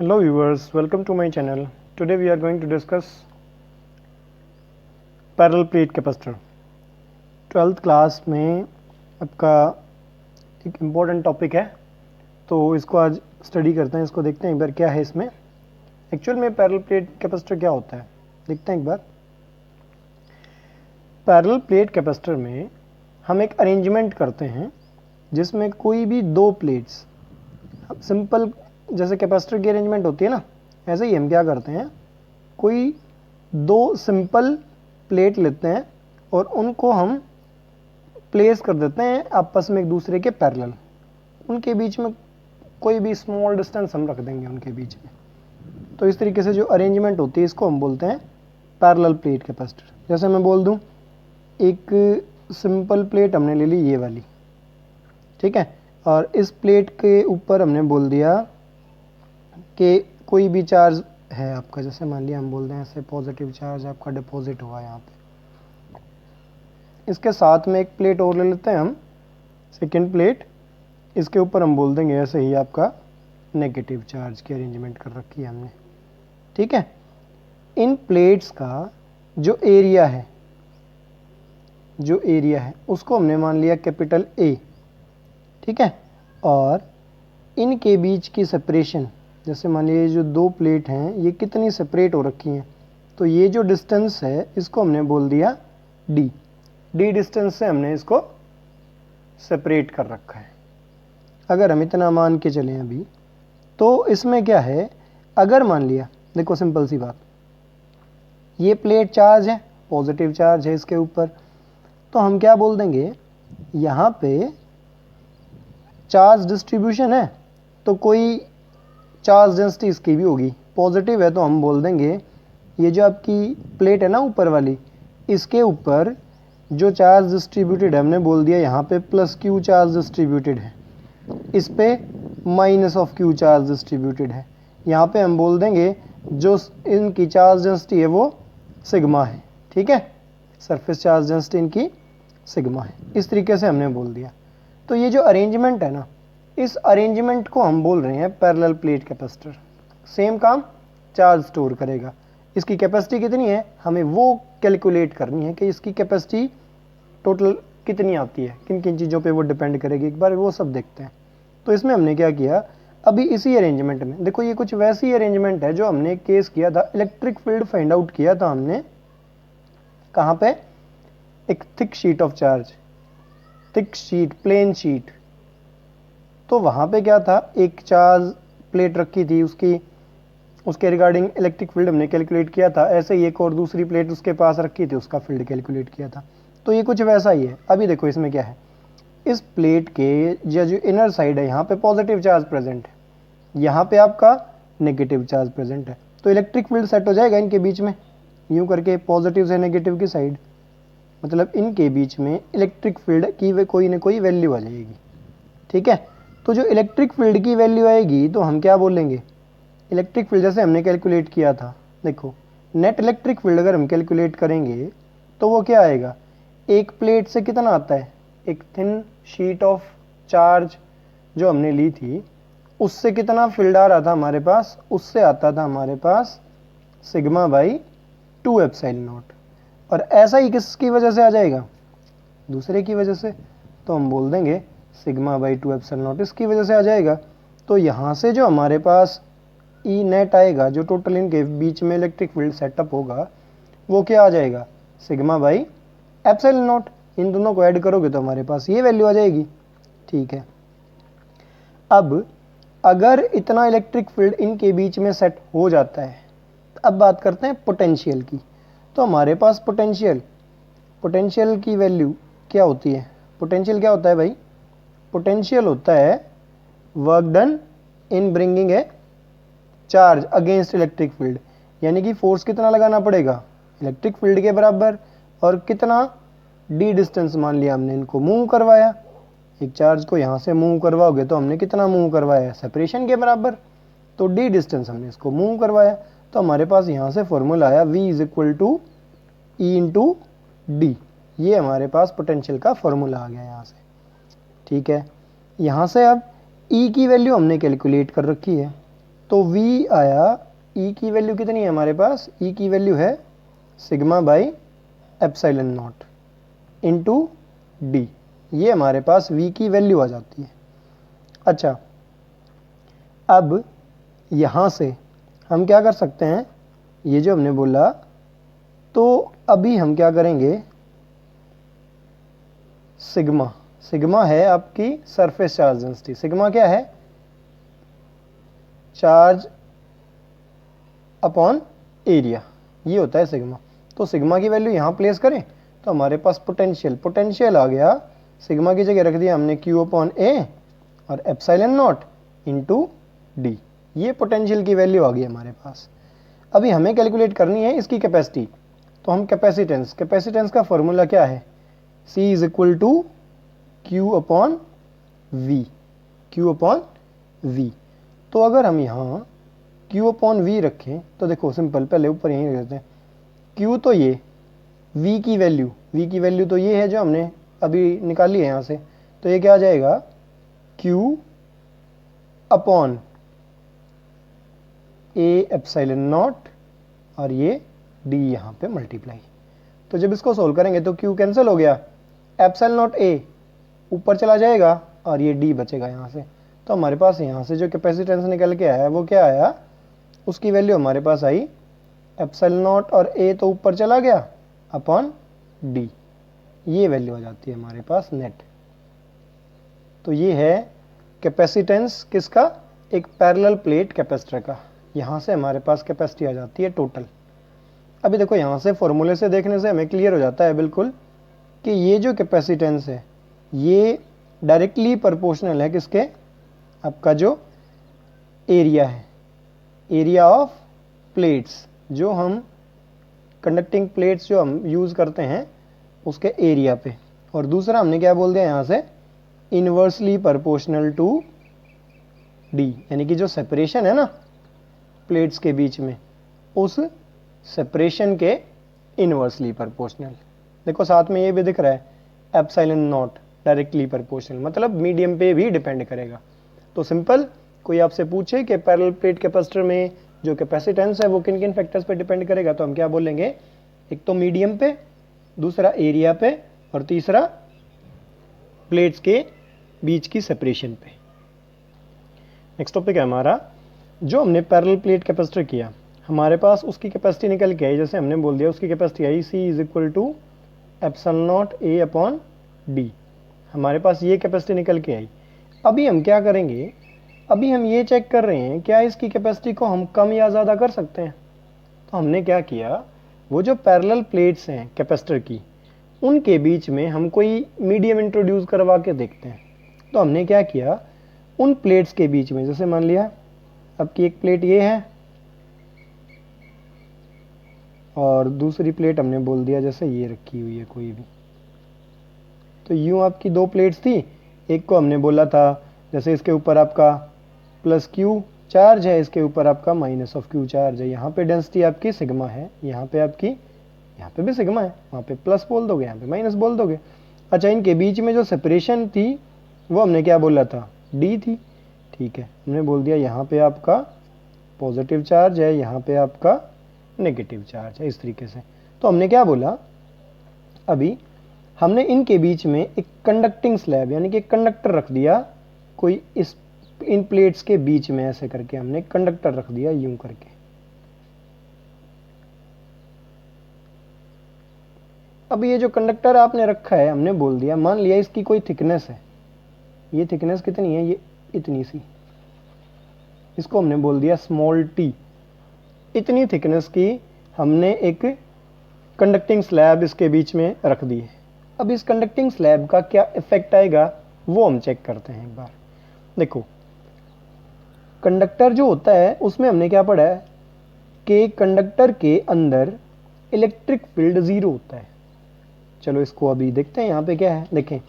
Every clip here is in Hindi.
Hello viewers, welcome to my channel. Today we are going to discuss parallel plate capacitor. 12th class में आपका एक इम्पोर्टेंट टॉपिक है, तो इसको आज स्टडी करते हैं। इसको देखते हैं एक बार क्या है इसमें। एक्चुअल में पैरेलल प्लेट कैपेसिटर क्या होता है देखते हैं एक बार। पैरेलल प्लेट कैपेसिटर में हम एक अरेंजमेंट करते हैं जिसमें कोई भी दो प्लेट्स, सिंपल जैसे कैपेसिटर की अरेंजमेंट होती है ना, ऐसे ही हम क्या करते हैं, कोई दो सिंपल प्लेट लेते हैं और उनको हम प्लेस कर देते हैं आपस में एक दूसरे के पैरेलल। उनके बीच में कोई भी स्मॉल डिस्टेंस हम रख देंगे उनके बीच में। तो इस तरीके से जो अरेंजमेंट होती है इसको हम बोलते हैं पैरेलल प्लेट कैपेसिटर। जैसे मैं बोल दूं, एक सिंपल प्लेट हमने ले ली ये वाली, ठीक है, और इस प्लेट के ऊपर हमने बोल दिया कि कोई भी चार्ज है आपका, जैसे मान लिया हम बोल दें ऐसे पॉजिटिव चार्ज आपका डिपॉजिट हुआ यहाँ पे। इसके साथ में एक प्लेट और ले लेते हैं हम, सेकेंड प्लेट, इसके ऊपर हम बोल देंगे ऐसे ही आपका नेगेटिव चार्ज की अरेंजमेंट कर रखी है हमने, ठीक है। इन प्लेट्स का जो एरिया है उसको हमने मान लिया कैपिटल ए, ठीक है। और इनके बीच की सेपरेशन, जैसे मान लीजिए जो दो प्लेट हैं ये कितनी सेपरेट हो रखी हैं, तो ये जो डिस्टेंस है इसको हमने बोल दिया डी डिस्टेंस से हमने इसको सेपरेट कर रखा है। अगर हम इतना मान के चलें अभी, तो इसमें क्या है, अगर मान लिया, देखो सिंपल सी बात, ये प्लेट चार्ज है, पॉजिटिव चार्ज है इसके ऊपर, तो हम क्या बोल देंगे, यहाँ पे चार्ज डिस्ट्रीब्यूशन है तो कोई चार्ज डेंसिटी इसकी भी होगी। पॉजिटिव है तो हम बोल देंगे ये जो आपकी प्लेट है ना ऊपर वाली, इसके ऊपर जो चार्ज डिस्ट्रीब्यूटेड है हमने बोल दिया यहाँ पे प्लस क्यू चार्ज डिस्ट्रीब्यूटेड है, इस पे minus of Q charge distributed है। यहाँ पे हम बोल देंगे जो इनकी चार्ज डेंसिटी है वो सिग्मा है, ठीक है, सरफेस चार्ज डेंसिटी इनकी सिग्मा है। इस तरीके से हमने बोल दिया। तो ये जो अरेंजमेंट है ना, इस अरेंजमेंट को हम बोल रहे हैं पैरेलल प्लेट कैपेसिटर। सेम काम चार्ज स्टोर करेगा। इसकी कैपेसिटी कितनी है हमें वो कैलकुलेट करनी है कि इसकी कैपेसिटी टोटल कितनी आती है, किन किन चीज़ों पे वो डिपेंड करेगी, एक बार वो सब देखते हैं। तो इसमें हमने क्या किया, अभी इसी अरेंजमेंट में देखो, ये कुछ वैसी अरेंजमेंट है जो हमने केस किया था, इलेक्ट्रिक फील्ड फाइंड आउट किया था हमने कहाँ पे, एक thick sheet of charge, thick sheet, plain sheet. तो वहाँ पे क्या था, एक चार्ज प्लेट रखी थी, उसके रिगार्डिंग इलेक्ट्रिक फील्ड हमने कैलकुलेट किया था। ऐसे ही एक और दूसरी प्लेट उसके पास रखी थी, उसका फील्ड कैलकुलेट किया था। तो ये कुछ वैसा ही है। अभी देखो इसमें क्या है, इस प्लेट के जो इनर साइड है यहाँ पे पॉजिटिव चार्ज प्रेजेंट है, यहाँ पे आपका नेगेटिव चार्ज प्रेजेंट है। तो इलेक्ट्रिक फील्ड सेट हो जाएगा इनके बीच में, यूँ करके पॉजिटिव से नेगेटिव की साइड, मतलब इनके बीच में इलेक्ट्रिक फील्ड की कोई ना कोई वैल्यू आ जाएगी, ठीक है। तो जो इलेक्ट्रिक फील्ड की वैल्यू आएगी तो हम क्या बोलेंगे, इलेक्ट्रिक फील्ड जैसे हमने कैलकुलेट किया था, देखो नेट इलेक्ट्रिक फील्ड अगर हम कैलकुलेट करेंगे तो वो क्या आएगा, एक प्लेट से कितना आता है, एक थिन शीट ऑफ चार्ज जो हमने ली थी उससे कितना फील्ड आ रहा था हमारे पास, उससे आता था हमारे पास सिग्मा बाई 2 एप्सिलॉन नॉट। और ऐसा ही किसकी वजह से आ जाएगा, दूसरे की वजह से, तो हम बोल देंगे सिग्मा बाई 2 एप्सिलॉन नॉट इसकी वजह से आ जाएगा। तो यहाँ से जो हमारे पास ई नेट आएगा, जो टोटल इनके बीच में इलेक्ट्रिक फील्ड सेटअप होगा, वो क्या आ जाएगा, सिग्मा बाई एप्सिलॉन नॉट। इन दोनों को ऐड करोगे तो हमारे पास ये वैल्यू आ जाएगी, ठीक है। अब अगर इतना इलेक्ट्रिक फील्ड इनके बीच में सेट हो जाता है, अब बात करते हैं पोटेंशियल की। तो हमारे पास पोटेंशियल की वैल्यू क्या होती है, पोटेंशियल क्या होता है भाई, पोटेंशियल होता है work done in bringing a charge against electric field. यानी कि फोर्स कितना लगाना पड़ेगा, इलेक्ट्रिक फील्ड के बराबर, और कितना, डी डिस्टेंस मान लिया हमने इनको मूव करवाया। एक चार्ज को यहाँ से मूव करवाओगे तो हमने कितना मूव करवाया, सेपरेशन के बराबर, तो डी डिस्टेंस हमने इसको मूव करवाया। तो हमारे पास यहाँ से फॉर्मूला आया V is equal to E into D, ये हमारे पास पोटेंशियल का फॉर्मूला आ गया यहाँ से, ठीक है। यहाँ से अब E की वैल्यू हमने कैलकुलेट कर रखी है, तो V आया, E की वैल्यू कितनी है हमारे पास, E की वैल्यू है sigma by epsilon not into D, ये हमारे पास V की वैल्यू आ जाती है। अच्छा, अब यहाँ से हम क्या कर सकते हैं, ये जो हमने बोला, तो अभी हम क्या करेंगे, सिग्मा, सिग्मा है आपकी सरफेस चार्ज डेंसिटी। सिग्मा क्या है, चार्ज अपॉन एरिया, ये होता है सिग्मा। तो सिग्मा की वैल्यू यहाँ प्लेस करें तो हमारे पास पोटेंशियल, पोटेंशियल आ गया, सिग्मा की जगह रख दिया हमने Q अपॉन ए और एप्सिलॉन नॉट इंटू डी, ये पोटेंशियल की वैल्यू आ गई हमारे पास। अभी हमें कैलकुलेट करनी है इसकी कैपेसिटी, तो हम कैपेसिटेंस, कैपेसिटेंस का फॉर्मूला क्या है, C is equal to Q upon V, Q upon V। तो अगर हम यहाँ Q अपॉन V रखें तो देखो सिंपल, पहले ऊपर यहीं रख देते हैं, Q तो ये, V की वैल्यू, V की वैल्यू तो ये है जो हमने अभी निकाली है यहाँ से, तो ये क्या आ जाएगा, Q upon A epsilon not और ये D यहाँ पे मल्टीप्लाई। तो जब इसको सोल्व करेंगे तो Q कैंसिल हो गया, एप्सिलॉन नॉट A ऊपर चला जाएगा और ये D बचेगा यहाँ से। तो हमारे पास यहाँ से जो कैपेसिटेंस निकल के आया वो क्या आया, उसकी वैल्यू हमारे पास आई एप्सिलॉन नॉट और A तो ऊपर चला गया अपॉन D, ये वैल्यू आ जाती है हमारे पास नेट। तो ये है कैपेसिटेंस किसका, एक पैरेलल प्लेट कैपेसिटर का। यहाँ से हमारे पास कैपेसिटी आ जाती है टोटल। अभी देखो यहाँ से फॉर्मूले से देखने से हमें क्लियर हो जाता है बिल्कुल कि ये जो कैपेसिटेंस है ये डायरेक्टली प्रोपोर्शनल है किसके, आपका जो एरिया है, एरिया ऑफ प्लेट्स, जो हम कंडक्टिंग प्लेट्स जो हम यूज़ करते हैं उसके एरिया पे। और दूसरा हमने क्या बोल दिया यहाँ से, इनवर्सली प्रोपोर्शनल टू डी, यानी कि जो सेपरेशन है ना प्लेट्स के बीच में, उस सेपरेशन के इनवर्सली प्रोपोर्शनल। देखो साथ में ये भी दिख रहा है एप्सिलॉन नॉट डायरेक्टली प्रोपोर्शनल, मतलब मीडियम पे भी डिपेंड करेगा। तो सिंपल, कोई आपसे पूछे कि पैरेलल प्लेट कैपेसिटर में जो कैपेसिटेंस है वो किन किन फैक्टर्स पे डिपेंड करेगा, तो हम क्या बोलेंगे, एक तो मीडियम पे, दूसरा एरिया पे, और तीसरा प्लेट्स के बीच की सेपरेशन पे। नेक्स्ट टॉपिक है हमारा, जो हमने पैरेलल प्लेट कैपेसिटर किया, हमारे पास उसकी कैपेसिटी निकल के आई, जैसे हमने बोल दिया उसकी कैपेसिटी आई C is equal to epsilon not A upon D, हमारे पास ये कैपेसिटी निकल के आई। अभी हम क्या करेंगे, अभी हम ये चेक कर रहे हैं क्या इसकी कैपेसिटी को हम कम या ज़्यादा कर सकते हैं। तो हमने क्या किया, वो जो पैरेलल प्लेट्स हैं कैपेसिटर की, उनके बीच में हम कोई मीडियम इंट्रोड्यूस करवा के देखते हैं। तो हमने क्या किया, उन प्लेट्स के बीच में, जैसे मान लिया आपकी एक प्लेट ये है और दूसरी प्लेट हमने बोल दिया जैसे ये रखी हुई है कोई भी, तो यूं आपकी दो प्लेट्स थी, एक को हमने बोला था जैसे इसके ऊपर आपका प्लस Q चार्ज है, इसके ऊपर आपका माइनस ऑफ Q चार्ज है, यहाँ पे डेंसिटी आपकी सिग्मा है, यहाँ पे आपकी, यहाँ पे भी सिग्मा है, वहाँ पे प्लस बोल दोगे, यहाँ पे माइनस बोल दोगे। अच्छा, इनके बीच में जो सेपरेशन थी वो हमने क्या बोला था, D थी, ठीक है, हमने बोल दिया यहाँ पे आपका पॉजिटिव चार्ज है, यहाँ पे आपका नेगेटिव चार्ज है, इस तरीके से। तो हमने क्या बोला, अभी हमने इनके बीच में एक कंडक्टिंग स्लैब यानी कि कंडक्टर रख दिया, कोई इस इन प्लेट्स के बीच में ऐसे करके हमने कंडक्टर रख दिया यूं करके। अब ये जो कंडक्टर आपने रखा है, हमने बोल दिया, मान लिया इसकी कोई थिकनेस है, ये थिकनेस कितनी है, ये इतनी सी, इसको हमने बोल दिया स्मॉल t। इतनी थिकनेस की हमने एक कंडक्टिंग स्लैब इसके बीच में रख दी है। अब इस कंडक्टिंग स्लैब का क्या इफेक्ट आएगा वो हम चेक करते हैं एक बार। देखो, कंडक्टर जो होता है उसमें हमने क्या पढ़ा है कि कंडक्टर के अंदर इलेक्ट्रिक फील्ड 0 होता है। चलो इसको अभी देखते हैं, यहाँ पे क्या है, देखें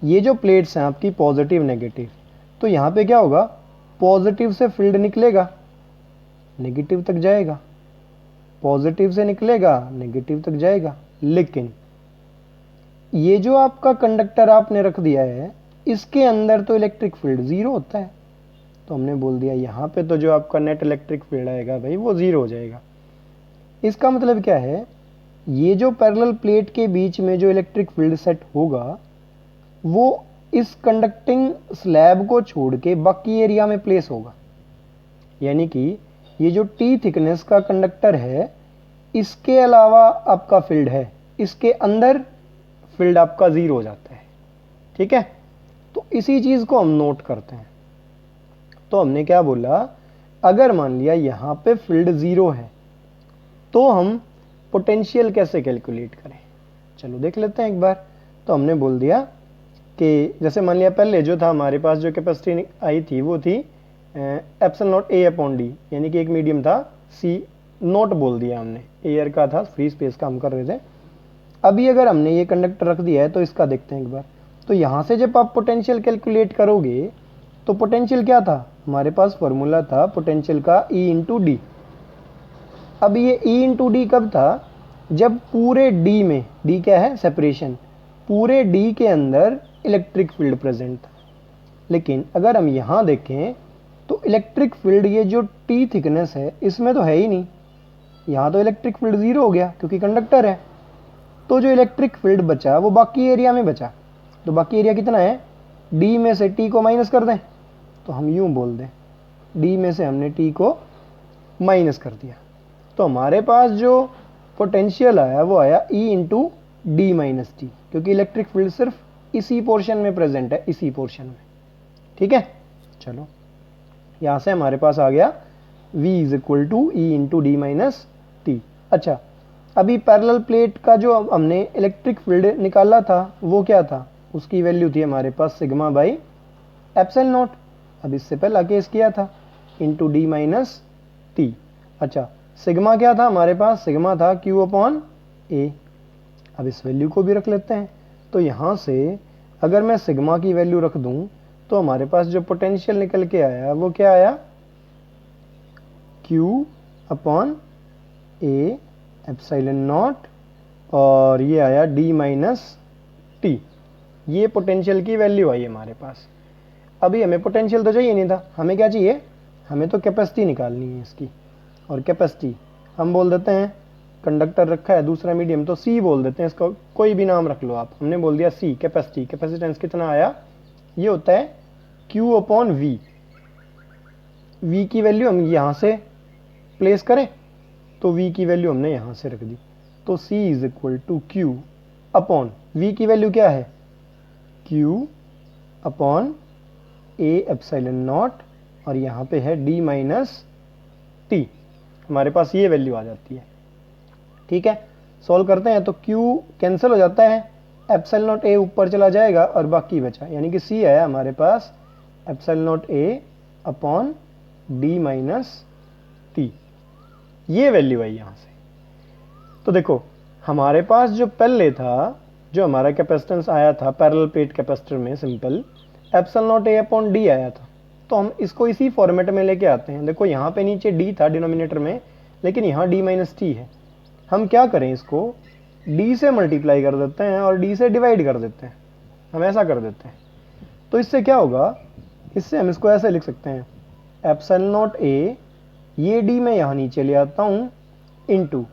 ये जो प्लेट्स हैं आपकी पॉजिटिव नेगेटिव, तो यहाँ पे क्या होगा, पॉजिटिव से फील्ड निकलेगा नेगेटिव तक जाएगा, पॉजिटिव से निकलेगा नेगेटिव तक जाएगा। लेकिन ये जो आपका कंडक्टर आपने रख दिया है, इसके अंदर तो इलेक्ट्रिक फील्ड 0 होता है, तो हमने बोल दिया यहाँ पे तो जो आपका नेट इलेक्ट्रिक फील्ड आएगा भाई वो 0 हो जाएगा। इसका मतलब क्या है, ये जो पैरेलल प्लेट के बीच में जो इलेक्ट्रिक फील्ड सेट होगा वो इस कंडक्टिंग स्लैब को छोड़ के बाकी एरिया में प्लेस होगा। यानी कि ये जो टी थिकनेस का कंडक्टर है इसके अलावा आपका फील्ड है, इसके अंदर फील्ड आपका 0 हो जाता है। ठीक है, तो इसी चीज को हम नोट करते हैं। तो हमने क्या बोला, अगर मान लिया यहां पे फील्ड 0 है तो हम पोटेंशियल कैसे कैलकुलेट करें, चलो देख लेते हैं एक बार। तो हमने बोल दिया कि जैसे मान लिया पहले जो था हमारे पास जो कैपेसिटी आई थी वो थी epsilon not A upon D, यानी कि एक मीडियम था सी नॉट बोल दिया हमने, एयर का था, फ्री स्पेस का हम कर रहे थे। अभी अगर हमने ये कंडक्टर रख दिया है तो इसका देखते हैं एक बार। तो यहां से जब आप पोटेंशियल कैलकुलेट करोगे तो पोटेंशियल क्या था, हमारे पास फॉर्मूला था पोटेंशियल का E इंटू डी। अब ये E इंटू डी कब था, जब पूरे D में, D क्या है सेपरेशन, पूरे D के अंदर इलेक्ट्रिक फील्ड प्रेजेंट था। लेकिन अगर हम यहां देखें तो इलेक्ट्रिक फील्ड ये जो T थिकनेस है इसमें तो है ही नहीं, यहां तो इलेक्ट्रिक फील्ड 0 हो गया क्योंकि कंडक्टर है। तो जो इलेक्ट्रिक फील्ड बचा वो बाकी एरिया में बचा। तो बाकी एरिया कितना है, D में से T को माइनस कर दें, तो हम यूं बोल दें D में से हमने T को माइनस कर दिया, तो हमारे पास जो पोटेंशियल आया वो आया E into D minus T, क्योंकि इलेक्ट्रिक फील्ड सिर्फ इसी पोर्शन में प्रेजेंट है, इसी पोर्शन में। ठीक है, चलो यहां से हमारे पास आ गया V is equal to E into D minus T. अच्छा, अभी पैरेलल प्लेट का जो हमने इलेक्ट्रिक फील्ड निकाला था वो क्या था, उसकी वैल्यू थी हमारे पास सिग्मा बाई एप्सिलॉन नॉट। अब इससे पहला केस किया था इंटू डी माइनस टी। अच्छा, सिग्मा क्या था हमारे पास, सिग्मा था Q अपॉन ए। अब इस वैल्यू को भी रख लेते हैं। तो यहां से अगर मैं सिग्मा की वैल्यू रख दूं तो हमारे पास जो पोटेंशियल निकल के आया वो क्या आया, Q upon A epsilon not, और ये आया D माइनस टी। ये पोटेंशियल की वैल्यू आई हमारे पास। अभी हमें पोटेंशियल तो चाहिए नहीं था, हमें क्या चाहिए, हमें तो कैपेसिटी निकालनी है इसकी। और कैपेसिटी हम बोल देते हैं, कंडक्टर रखा है दूसरा मीडियम तो C बोल देते हैं, इसका कोई भी नाम रख लो आप। हमने बोल दिया C कैपेसिटी, कैपेसिटेंस कितना आया, ये होता है Q अपॉन V। V की वैल्यू हम यहां से प्लेस करें तो V की वैल्यू हमने यहां से रख दी, तो C is equal to Q upon V की वैल्यू क्या है, Q upon A epsilon not, और यहां पे है D माइनस टी। हमारे पास ये वैल्यू आ जाती है। ठीक है, सॉल्व करते हैं तो Q कैंसिल हो जाता है, एप्सिलॉन नॉट ए ऊपर चला जाएगा और बाकी बचा, यानी कि C आया हमारे पास epsilon not A upon D minus T. ये वैल्यू आई यहां से। तो देखो हमारे पास जो पहले था, जो हमारा कैपेसिटेंस आया था पैरेलल प्लेट कैपेसिटर में, simple epsilon not A upon D आया था। तो हम इसको इसी फॉर्मेट में लेके आते हैं। देखो यहाँ पे नीचे D था डिनोमिनेटर में, लेकिन यहाँ D माइनस टी है। हम क्या करें, इसको D से मल्टीप्लाई कर देते हैं और D से डिवाइड कर देते हैं, हम ऐसा कर देते हैं। तो इससे क्या होगा, इससे हम इसको ऐसे लिख सकते हैं एप्सिलॉन नॉट ए, ये D मैं यहाँ नीचे ले आता हूँ, into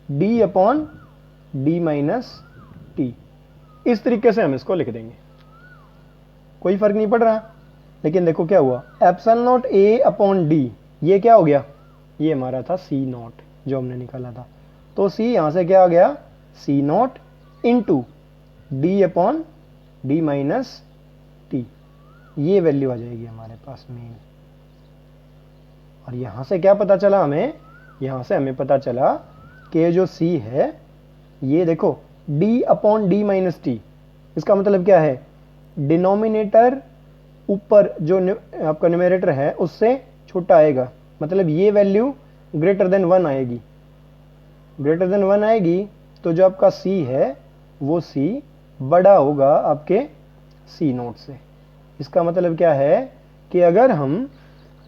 D upon D minus T. इस तरीके से हम इसको लिख देंगे, कोई फर्क नहीं पड़ रहा। लेकिन देखो क्या हुआ, epsilon not A upon D, ये क्या हो गया, ये हमारा था C नॉट जो हमने निकाला था। तो C यहां से क्या आ गया, C not into D upon D minus T. ये वैल्यू आ जाएगी हमारे पास मेन। और यहां से क्या पता चला हमें, यहां से हमें पता चला कि जो C है ये देखो D upon D minus T. इसका मतलब क्या है, डिनोमिनेटर ऊपर जो आपका न्यूमरेटर है उससे छोटा आएगा, मतलब ये वैल्यू ग्रेटर देन 1 आएगी। ग्रेटर देन 1 आएगी तो जो आपका C है वो C बड़ा होगा आपके C नोट से। इसका मतलब क्या है कि अगर हम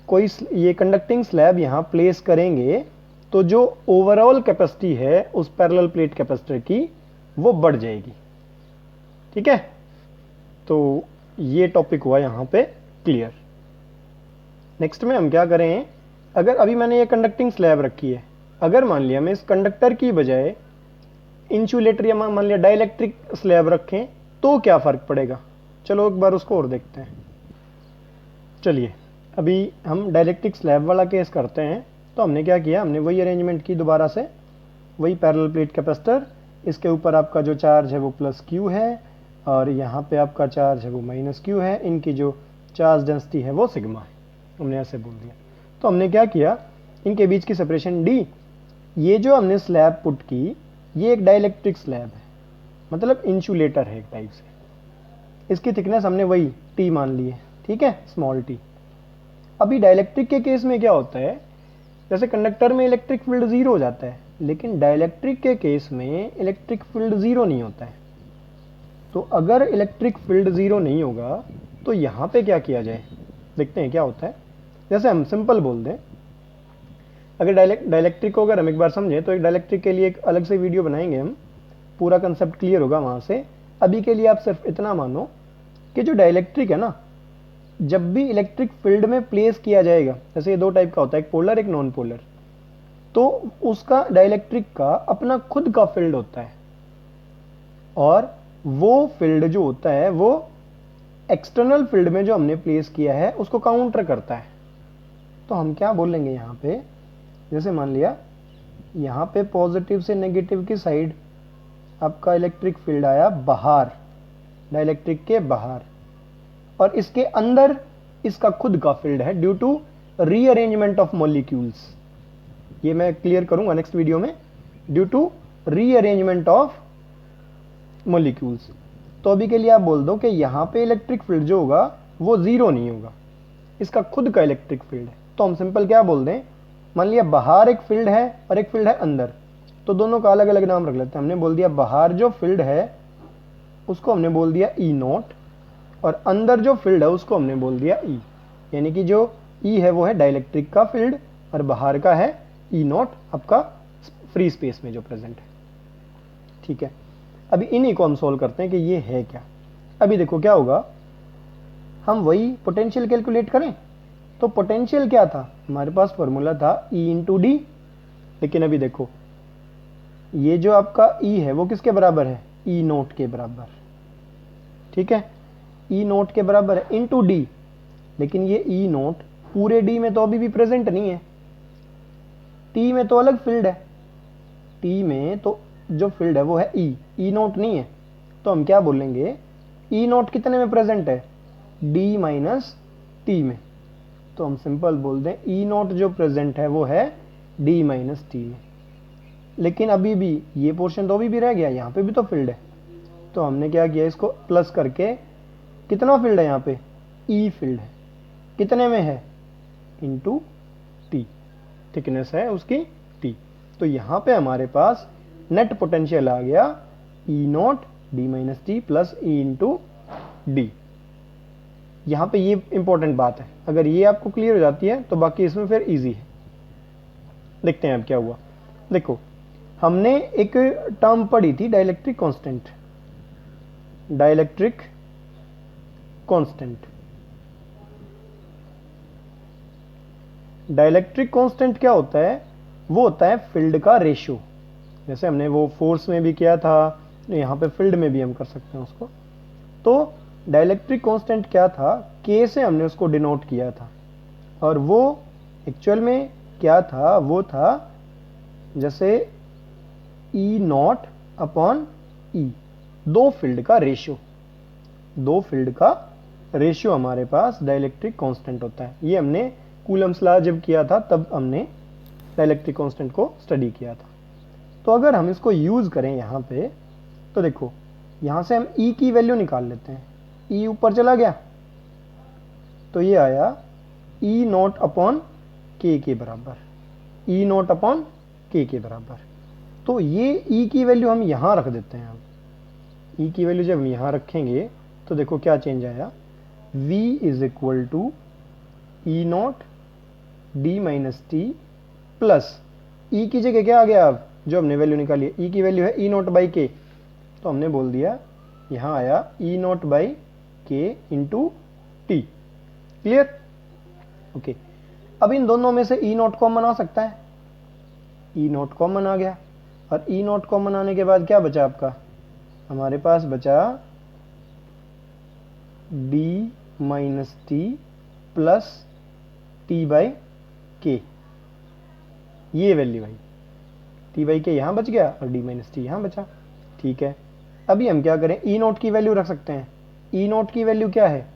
कोई ये कंडक्टिंग स्लैब यहाँ प्लेस करेंगे तो जो ओवरऑल कैपेसिटी है उस पैरेलल प्लेट कैपेसिटर की वो बढ़ जाएगी। ठीक है, तो ये टॉपिक हुआ यहाँ पे क्लियर। नेक्स्ट में हम क्या करें, अगर अभी मैंने ये कंडक्टिंग स्लैब रखी है, अगर मान लिया मैं इस कंडक्टर की बजाय इंसुलेटर या मान लिया डाइलेक्ट्रिक स्लैब रखें तो क्या फर्क पड़ेगा। चलो एक बार उसको और देखते हैं। चलिए अभी हम डाइलेक्ट्रिक स्लैब वाला केस करते हैं। तो हमने क्या किया, हमने वही अरेंजमेंट की दोबारा से, वही पैरेलल प्लेट कैपेसिटर, इसके ऊपर आपका जो चार्ज है वो प्लस क्यू है और यहाँ पे आपका चार्ज है वो माइनस क्यू है, इनकी जो चार्ज डेंसिटी है वो सिग्मा है, हमने ऐसे बोल दिया। तो हमने क्या किया, इनके बीच की सेपरेशन डी, ये जो हमने स्लैब पुट की ये एक डाइलेक्ट्रिक स्लैब है, मतलब इंसुलेटर है एक टाइप से, इसकी थिकनेस हमने वही टी मान ली है, ठीक है, स्मॉल टी। अभी डाइलेक्ट्रिक के केस में क्या होता है, जैसे कंडक्टर में इलेक्ट्रिक फील्ड जीरो हो जाता है, लेकिन डाइलेक्ट्रिक के केस में इलेक्ट्रिक फील्ड जीरो नहीं होता है। तो अगर इलेक्ट्रिक फील्ड जीरो नहीं होगा तो यहां पे क्या किया जाए, देखते हैं क्या होता है। जैसे हम सिंपल बोल दें, अगर डाइलेक्ट्रिक को अगर हम एक बार समझें तो एक डाइलेक्ट्रिक के लिए एक अलग से वीडियो बनाएंगे हम, पूरा कंसेप्ट क्लियर होगा वहां से। अभी के लिए आप सिर्फ इतना मानो कि जो डाइलेक्ट्रिक है ना, जब भी इलेक्ट्रिक फील्ड में प्लेस किया जाएगा, जैसे ये दो टाइप का होता है, एक पोलर एक नॉन पोलर, तो उसका डाइलेक्ट्रिक का अपना खुद का फील्ड होता है और वो फील्ड जो होता है वो एक्सटर्नल फील्ड में जो हमने प्लेस किया है उसको काउंटर करता है। तो हम क्या बोलेंगे यहां पे, जैसे मान लिया यहां पे पॉजिटिव से नेगेटिव की साइड आपका इलेक्ट्रिक फील्ड आया बाहर, डाइलेक्ट्रिक के बाहर, और इसके अंदर इसका खुद का फील्ड है due to rearrangement of molecules. ये मैं क्लियर करूंगा नेक्स्ट वीडियो में, due to rearrangement of molecules. तो अभी के लिए आप बोल दो कि यहां पे इलेक्ट्रिक फील्ड जो होगा वो जीरो नहीं होगा, इसका खुद का इलेक्ट्रिक फील्ड है। तो हम सिंपल क्या बोल दें, मान लिया बाहर एक फील्ड है और एक फील्ड है अंदर, तो दोनों का अलग अलग नाम रख लेते हैं। हमने बोल दिया बाहर जो फील्ड है उसको हमने बोल दिया ई नॉट, और अंदर जो फील्ड है उसको हमने बोल दिया ई, यानी कि जो ई है वो है डाइलेक्ट्रिक का फील्ड और बाहर का है ई नॉट, आपका फ्री स्पेस में जो प्रेजेंट है, ठीक है। अभी इन्हीं को हम सोल्व करते हैं कि ये है क्या। अभी देखो क्या होगा, हम वही पोटेंशियल कैलकुलेट करें। तो पोटेंशियल क्या था, हमारे पास फॉर्मूला था E इंटू डी, लेकिन अभी देखो ये जो आपका E है वो किसके बराबर है, E नोट के बराबर, ठीक है, E नोट के बराबर है इंटू डी, लेकिन ये E नोट पूरे D में तो अभी भी प्रेजेंट नहीं है, T में तो अलग फील्ड है, T में तो जो फील्ड है वो है E नोट नहीं है। तो हम क्या बोलेंगे, E नोट कितने में प्रेजेंट है, D माइनस T में। तो हम सिंपल बोल दें E नोट जो प्रेजेंट है वो है D माइनस T में, लेकिन अभी भी ये पोर्शन तो अभी भी रह गया, यहाँ पे भी तो फील्ड है। तो हमने क्या किया, इसको प्लस करके, कितना फील्ड है यहाँ पे, E फील्ड है, कितने में है, इंटू T, थिकनेस है उसकी T। तो यहाँ पे हमारे पास नेट पोटेंशियल आ गया E note D minus T plus E into D. यहां पे ये इंपॉर्टेंट बात है, अगर ये आपको क्लियर हो जाती है तो बाकी इसमें फिर इजी है। देखते हैं अब क्या हुआ। देखो हमने एक टर्म पढ़ी थी dielectric constant, dielectric constant. Dielectric constant क्या होता है, वो होता है फील्ड का रेशियो। जैसे हमने वो फोर्स में भी किया था, यहां पे फील्ड में भी हम कर सकते हैं उसको। तो डाइलेक्ट्रिक कांस्टेंट क्या था, K से हमने उसको डिनोट किया था, और वो एक्चुअल में क्या था, वो था जैसे E नॉट अपॉन E, दो फील्ड का रेशियो, दो फील्ड का रेशियो हमारे पास डाइलेक्ट्रिक कांस्टेंट होता है। ये हमने कूलम्स लॉ जब किया था तब हमने डाइलेक्ट्रिक कांस्टेंट को स्टडी किया था। तो अगर हम इसको यूज करें यहाँ पे, तो देखो यहां से हम E की वैल्यू निकाल लेते हैं। E ऊपर चला गया तो ये आया E नॉट अपॉन K के बराबर, E नॉट अपॉन K के बराबर। तो ये E की वैल्यू हम यहां रख देते हैं। अब E की वैल्यू जब हम यहां रखेंगे तो देखो क्या चेंज आया, V is equal to E not D minus T plus E की जगह क्या आ गया, अब जो हमने वैल्यू निकाली है, E की वैल्यू है E नॉट बाई K, तो हमने बोल दिया यहां आया E not by K into T. Clear, okay. अब इन दोनों में से ई नॉट कॉमन आ सकता है, ई नॉट कॉमन आ गया, और ई नॉट कॉमन आने के बाद क्या बचा आपका, हमारे पास बचा D minus T plus T by के, ये वैल्यू आई, टी बाई के यहाँ बच गया और डी माइनस टी यहाँ बचा। ठीक है, अभी हम क्या करें, ई नोट की वैल्यू रख सकते हैं। ई नोट की वैल्यू क्या है,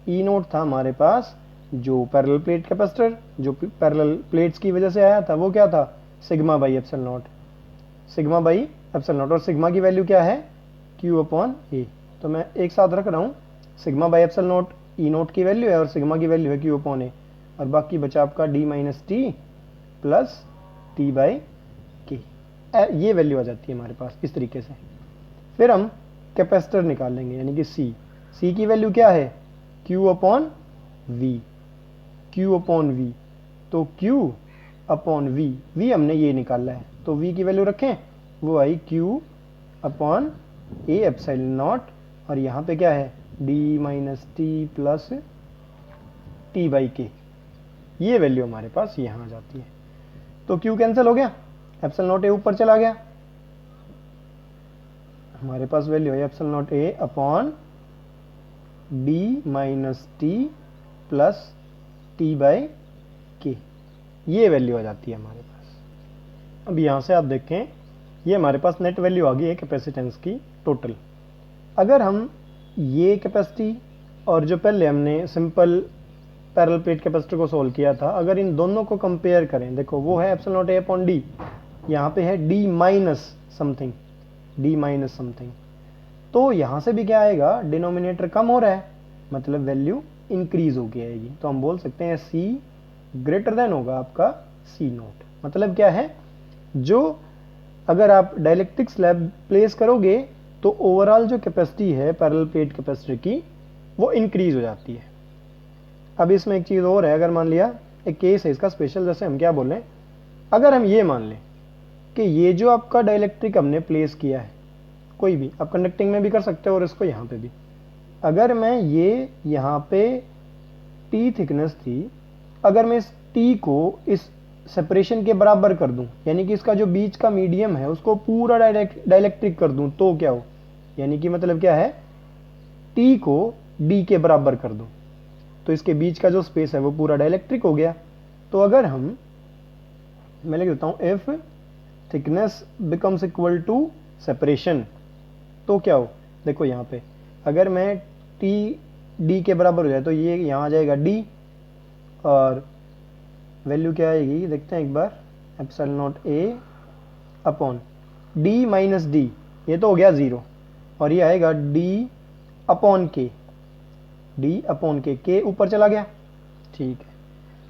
ई नोट था हमारे पास जो पैरेलल प्लेट कैपेसिटर, जो पैरेलल प्लेट्स की वजह से आया था, वो क्या था, sigma by epsilon not, sigma by epsilon not, और सिग्मा की वैल्यू क्या है, क्यू अपॉन ए। तो मैं एक साथ रख रहा हूँ, sigma by epsilon not E note की वैल्यू है और सिग्मा की वैल्यू है क्यू अपॉन ए, और बाकी बचा आपका D minus T plus T by के, ये वैल्यू आ जाती है हमारे पास इस तरीके से। फिर हम कैपेसिटर निकाल लेंगे, यानी कि सी की वैल्यू क्या है, Q upon V, Q upon V, तो Q अपॉन वी हमने ये निकाला है, तो V की वैल्यू रखें, वो आई Q upon A epsilon not, और यहाँ पे क्या है, D minus T plus T by के, ये वैल्यू हमारे पास यहाँ आ जाती है। तो Q कैंसिल हो गया, एप्सिलॉन नॉट ए ऊपर चला गया, हमारे पास वैल्यू है epsilon not A upon D minus T plus T by के, ये वैल्यू आ जाती है हमारे पास। अब यहाँ से आप देखें, ये हमारे पास नेट वैल्यू आ गई है कैपेसिटेंस की टोटल। अगर हम ये कैपेसिटी और जो पहले हमने सिंपल पैरेलल प्लेट कैपेसिटर को सोल्व किया था, अगर इन दोनों को कंपेयर करें, देखो वो है epsilon not A upon D, यहाँ पे है D minus something, D minus something, तो यहाँ से भी क्या आएगा, डिनोमिनेटर कम हो रहा है, मतलब वैल्यू इंक्रीज होगी आएगी, तो हम बोल सकते हैं सी ग्रेटर देन होगा आपका सी नोट। मतलब क्या है, जो अगर आप डाइलेक्ट्रिक स्लैब प्लेस करोगे तो ओवरऑल जो कैपेसिटी है पैरेलल प्लेट कैपेसिटर की, वो इंक्रीज हो जाती है। अब इसमें एक चीज़ और है, अगर मान लिया एक केस है इसका स्पेशल, जैसे हम क्या बोलें, अगर हम ये मान लें कि ये जो आपका डाइलेक्ट्रिक हमने प्लेस किया है, कोई भी आप कंडक्टिंग में भी कर सकते हो और इसको यहाँ पे भी, अगर मैं ये यहाँ पे टी थिकनेस थी, अगर मैं इस टी को इस सेपरेशन के बराबर कर दूं, यानी कि इसका जो बीच का मीडियम है उसको पूरा डाइलेक्ट्रिक कर दूं, तो क्या हो, यानी कि मतलब क्या है, टी को डी के बराबर कर दूं, तो इसके बीच का जो स्पेस है वो पूरा डाइलेक्ट्रिक हो गया। तो अगर हम, मैं लिख देता हूं, if thickness becomes equal to separation, तो क्या हो, देखो यहाँ पे अगर मैं टी डी के बराबर हो जाए तो ये यहाँ आ जाएगा डी, और वैल्यू क्या आएगी देखते हैं एक बार, epsilon not A upon D minus D, ये तो हो गया 0, और ये आएगा D upon K, D upon K ऊपर चला गया। ठीक है,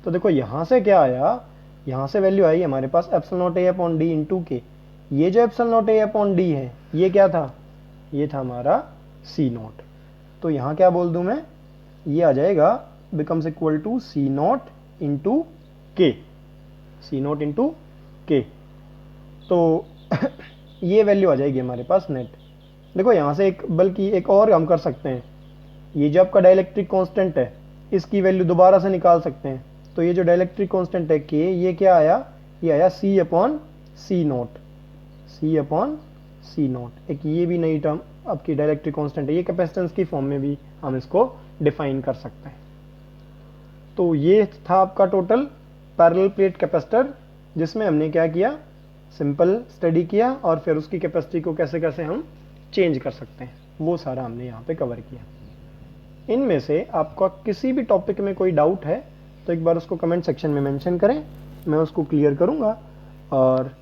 तो देखो यहाँ से क्या आया, यहाँ से वैल्यू आई हमारे पास epsilon not A upon D into K, ये जो epsilon not A upon D है ये क्या था, ये था हमारा सी नॉट, तो यहाँ क्या बोल दूं मैं, ये आ जाएगा becomes equal to C not into K, C not into के, तो ये वैल्यू आ जाएगी हमारे पास नेट। देखो यहाँ से एक, बल्कि एक और हम कर सकते हैं, ये जो आपका डाइलेक्ट्रिक कांस्टेंट है इसकी वैल्यू दोबारा से निकाल सकते हैं, तो ये जो डाइलेक्ट्रिक कांस्टेंट है के, ये क्या आया, ये आया C upon C not, C upon C not, एक ये भी नई टर्म आपकी डाइलेक्ट्रिक कांस्टेंट है, ये कैपेसिटेंस की फॉर्म में भी हम इसको डिफाइन कर सकते हैं। तो ये था आपका टोटल पैरेलल प्लेट कैपेसिटर, जिसमें हमने क्या किया, सिंपल स्टडी किया और फिर उसकी कैपेसिटी को कैसे कैसे हम चेंज कर सकते हैं, वो सारा हमने यहाँ पे कवर किया। इनमें से आपका किसी भी टॉपिक में कोई डाउट है तो एक बार उसको कमेंट सेक्शन में मेंशन करें, मैं उसको क्लियर करूँगा। और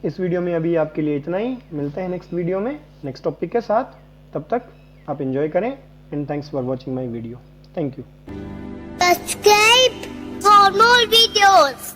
इस वीडियो में अभी आपके लिए इतना ही, मिलते हैं नेक्स्ट वीडियो में नेक्स्ट टॉपिक के साथ, तब तक आप एंजॉय करें, and thanks for watching my video, thank you. Subscribe for more videos.